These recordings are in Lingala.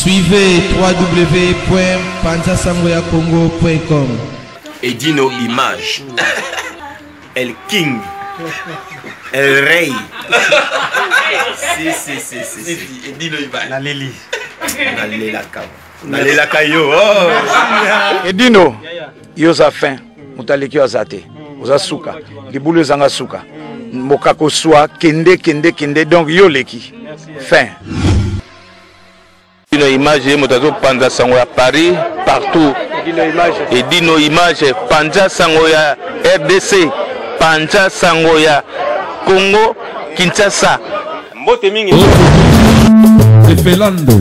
Suivez www.panzasangoyacongo.com. Edino Image. El King. El Rey. Si. Edino Image. Naleli. Nalelaka yo. Oh. Edino. Yoza fin. Mutaleki azate. Oza suka. Libulu zanga suka. Mokako soa kende donc yo leki. Fin. Edino Image motazo Panza Sango ya Paris partout. Edino Image Panza Sango ya RDC. Panza Sango ya Congo Kinshasa. Mbote mingi. Felando.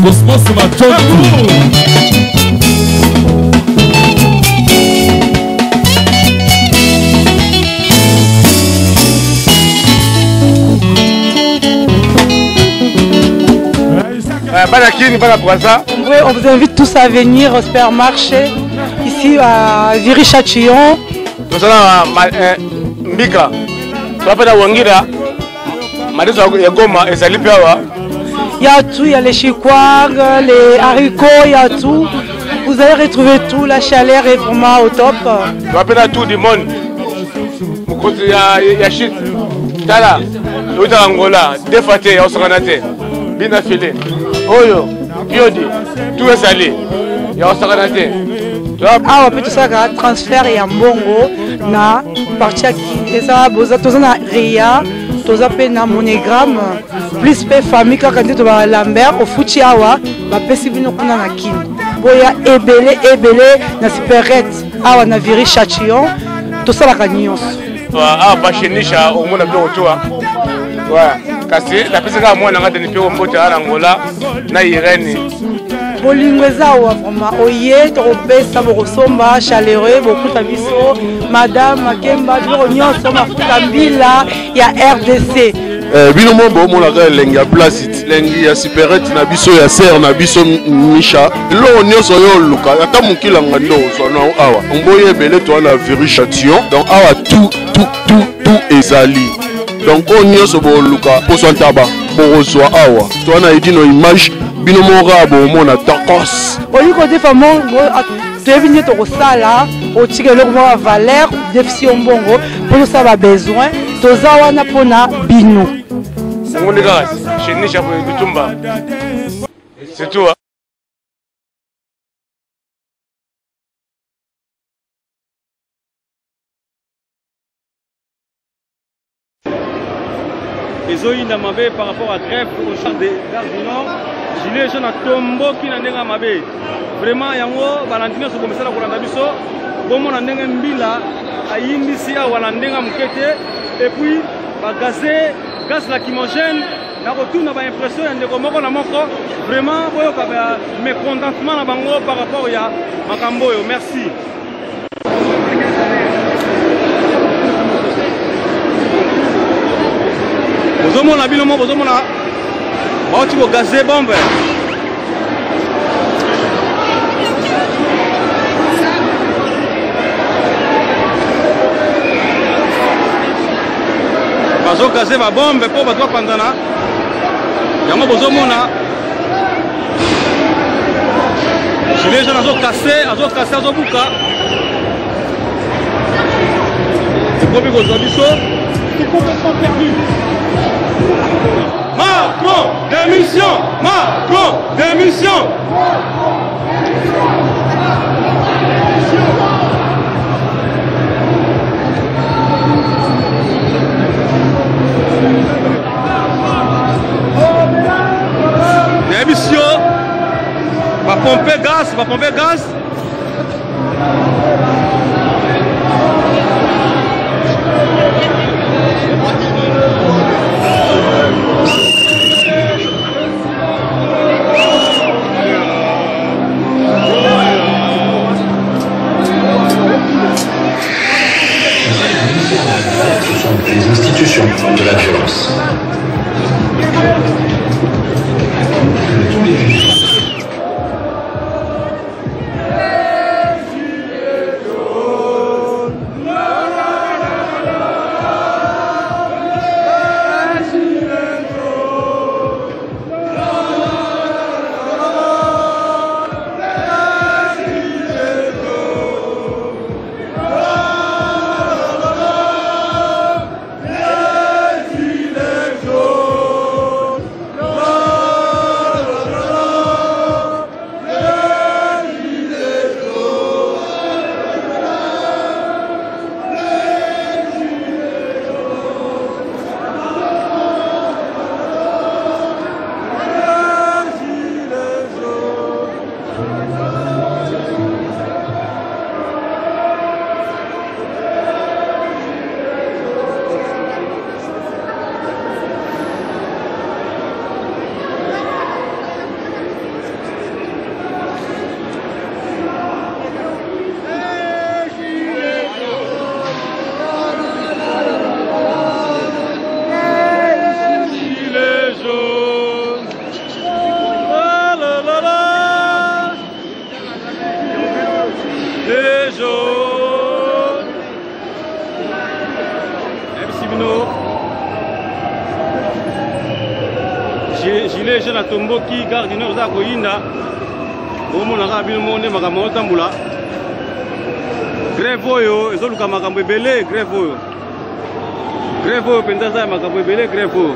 Cosmos Machondo. On vous invite tous à venir au supermarché ici à Viry-Châtillon. Nous allons Mbika. Tu vas Wangira. Il y a tout, il y a les chikwang, les haricots, il y a tout. Vous allez retrouver tout, la chaleur est vraiment au top. Tu vas tout du monde. Il y a shit. Tala. Il y a Angola. Défaté, il y a Osaganate. Bien affilé. Oyo. Piodi. Tout est salé. Il y a Osaganate. Ah, on peut tout ça, transfert et en bongo. Na, partir qui. Et ça, tout ça, na Ria. Tout ça, na monogramme. Plus pe famille, quand on est à Lambert, au Futiawa, ma pesivino qu'on a na kin. Boya ebele, na superette. Ah, on a viré Châtillon. Tout ça, la cagnos. Ah, pas chez Nisha, au monde a bien autour. Ouais. Kasi la pesa kama mwana ngade nipewa mbote ala Angola na Irene. Bolingweza wa vraiment oye to pesa bokosomba chaleureux beaucoup ta biso madame Makemba biro nyonso mafuta mbila ya RDC. Bino mombo mona ka lengi ya placide lengi ya superette na biso ya serre na biso Misha lo nyonso yo luka ata mukila ngando so na awa mboye belé to na Viry-Châtillon donc awa tout ezali. Donc on y a ce bon Luca pour son tabac pour reçoit awa toi na Edino Image bino mora bo mona tacos oli ko defa mongo deviner to sala o tikelo ko valeur déficit mbongo pour ça va besoin toza wana pona bino on est grâce chez Nisha pour Bitumba c'est tout. Les oïna mabe par rapport à grève au champ des Gare du Nord, gilet jaune à tombeau qui n'a pas mabe. Vraiment, yango balandinga so komesala ko landa biso, bomo na ndenge mbila ayimbisi ya walandenga mukete et puis ba gaz lacrymogène na retourne ba impression ya ndeko moko na moko. Vraiment boyo ka mécontentement na bango par rapport ya makambo yo. Merci. Bozomona bilomo bozomona bauti ko gazé bombe. Bazo gazé ba bombe po bato pandana. Yango bozomona gilet jaune azo cassé azo buka. C'est promis ko zabiso. C'est complètement perdu. Macron, démission! Macron, démission! Démission! Va pomper gaz, Les institutions de la violence. jaune. MC Bino. Gilet jaune à Tomboki, garde du Nord à Koyinda. Au monde a bien monté ma caméra tambula. Grève oyo, ils ont le caméra belé, grève oyo. Grève oyo, pendaza ma caméra belé, grève oyo.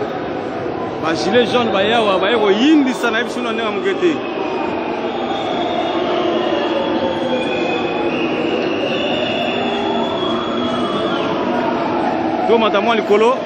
Ba gilet jaune ba yawa ba yego yindi sana biso na ndenge mukete. To mata mwa likolo.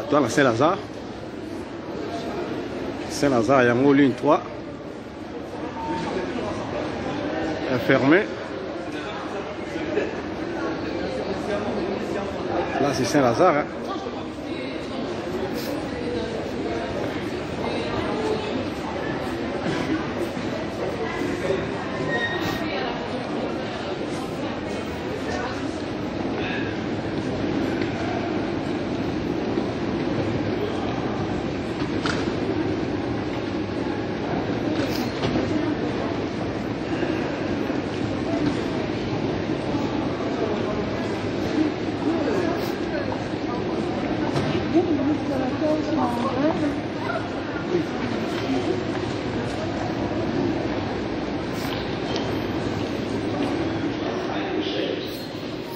Dans la Saint-Lazare. Saint-Lazare, il y a une ligne 3. Elle est fermée. Là, c'est Saint-Lazare. Hein.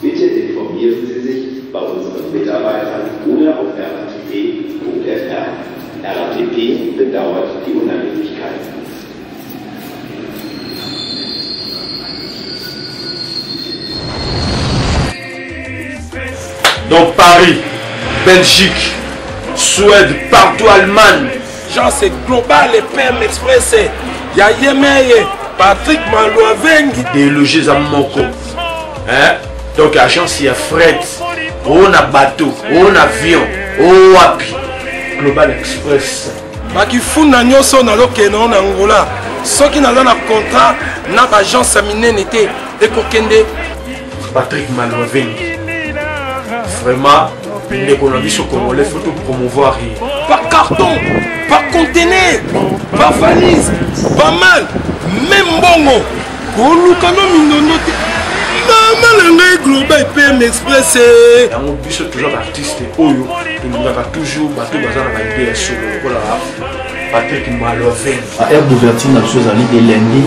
Bitte informieren Sie sich bei unseren Mitarbeitern oder auf ratp.fr. RATP bedauert die Unannehmlichkeit. Donc Paris, Belgique, Suède, partout Allemagne. Genre c'est global et PM Express. Ya Yemeye, Patrick Malouavengi. Délogés à Moko. Hein? Donc agence il y a fret, on a bateau, on a avion, on a Global Express. Baki funda nyoso na lokeno na Angola. Soki na lona contrat na agence minene te ekokende Patrick Malouavengi. Vraiment, l'économie sur Congolais, il faut tout promouvoir. Par carton, par conteneur, par valise, pas mal, même bongo. Kolukano minono te. Global PM Express. On bus toujours artiste Oyo. Il a toujours battu bazar na idée sur le Patrick Malouavengi. À aire d'ouverture na chose à de lundi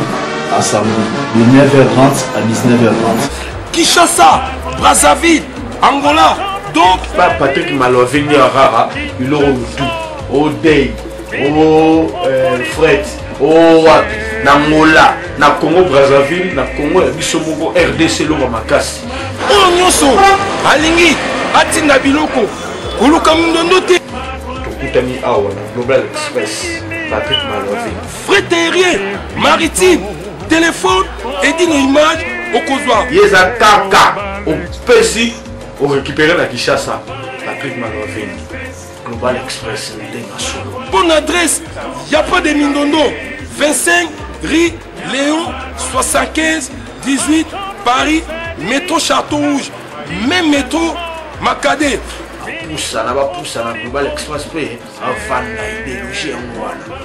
à samedi de 9h30 à 19h30. Kinshasa, Brazzaville, Angola. Donc pas Patrick Malouavengi à Rara, il aura tout. Au Day, au Fred, au Angola, na Congo Brazzaville, na Congo Bisomoko RDC Lova Makasi. Oh nyoso, alingi, atinda biloko, kuluka mundono te. Tokutani awa na Global Express, Patrick Malovin. Fret aérien, maritime, téléphone, et dit nos images au Kozwa. Yeza Kaka, au Pessi, au récupérer la Kishasa. Patrick Malovin. Global Express, bonne adresse, il n'y a pas de Mindondo. 25 rue Léon 75 18 Paris, métro Château Rouge, même métro Macadé. Poussa, na Global Express, avant d'idéologie en Wana.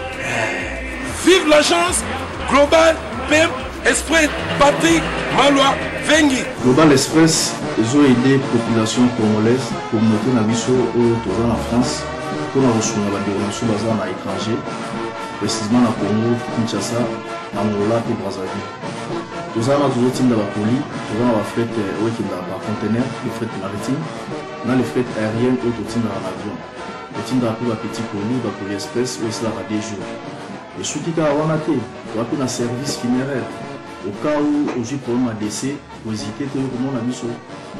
Vive l'agence Global PEM Express Patrick Maloa Vengi. Global Express, ils ont aidé la population congolaise, communauté Nabiso en France, pour la reçu la déroulation basée à l'étranger, précisément à Congo, Kinshasa, Angola et Brazzaville. Nous avons toujours team de la police, nous avons fait un conteneur, le fret maritime, nous avons le fret aérien ou le team de l'avion. Le team de la petit colis, la police express, aussi là des jours. Et ce qui est à Wanate, nous avons un service funéraire. Au cas où j'ai problème à décès, pour hésiter, comment on a mis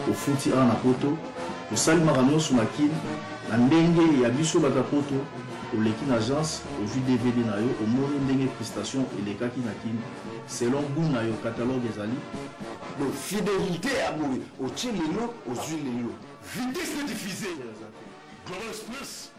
au fouti à la poto, au salut marano sur la kin, la ndenge et à biso la poto, au lekin agence, au jus DVD nayo, au moni ndenge prestation et les kaki nakin, selon goût nayo catalogue des alliés. Donc fidélité à mourir, au tchililo, aux huiles. Vitesse de diffuser. Global Express.